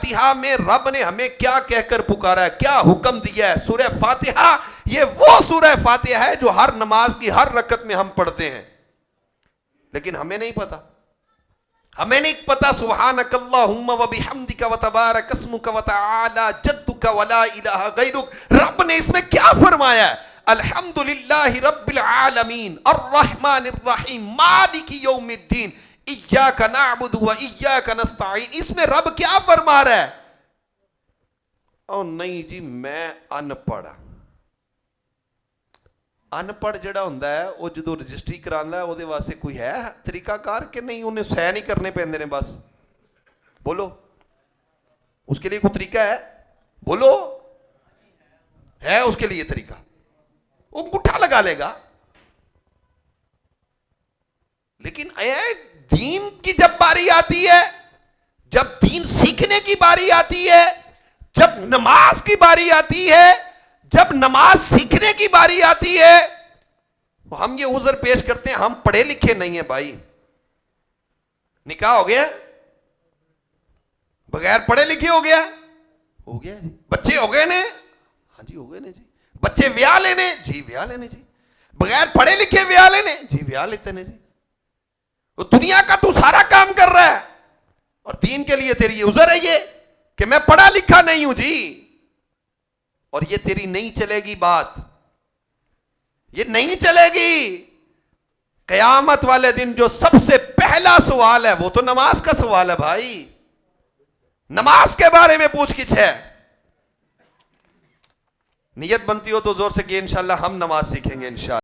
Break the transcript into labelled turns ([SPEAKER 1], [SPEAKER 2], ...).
[SPEAKER 1] فاتحہ میں رب نے ہمیں کیا کہہ کر پکارا ہے, کیا حکم دیا ہے. سورہ فاتحہ یہ وہ سورہ فاتحہ ہے جو ہر نماز کی ہر رکعت میں ہم پڑھتے ہیں, لیکن ہمیں نہیں پتا. ہمیں نہیں پتا سبحانک اللہم و بحمدک و تبارک اسمک و تعالی جدک و لا الہ غیرک. رب نے اس میں کیا فرمایا ہے؟ الحمدللہ رب العالمین الرحمن الرحیم مالک یوم الدین ایاک نعبد و ایاک نستعین. اس میں رب کیا فرما رہا ہے؟ او نہیں جی میں ان پڑھ. ان پڑھ جڑا ہوندا ہے وہ جدو رجسٹری کراندا ہے وہ دے واسطے کوئی ہے طریقہ کار کہ نہیں, انہیں سائن ہی کرنے پیندے نے بس. بولو اس کے لیے کوئی طریقہ ہے؟ بولو ہے اس کے لیے طریقہ؟ وہ انگوٹھا لگا لے گا. لیکن دین کی جب باری آتی ہے, جب دین سیکھنے کی باری آتی ہے, جب نماز کی باری آتی ہے, جب نماز سیکھنے کی باری آتی ہے, تو ہم یہ عذر پیش کرتے ہیں ہم پڑھے لکھے نہیں ہیں. بھائی نکاح ہو گیا بغیر پڑھے لکھے ہو گیا, ہو گیا جی. بچے ہو گئے نے, ہاں جی ہو گئے نے جی. بچے ویاہ لینے, جی ویاہ لینے جی. بغیر پڑھے لکھے ویاہ لینے, جی ویاہ لیتے نے جی. وہ دنیا کا تو سارا کام کر رہا ہے اور دین کے لیے تیری یہ عذر ہے یہ کہ میں پڑھا لکھا نہیں ہوں جی. اور یہ تیری نہیں چلے گی بات, یہ نہیں چلے گی. قیامت والے دن جو سب سے پہلا سوال ہے وہ تو نماز کا سوال ہے بھائی. نماز کے بارے میں پوچھ گچھ ہے. نیت بنتی ہو تو زور سے کہ انشاءاللہ ہم نماز سیکھیں گے انشاءاللہ.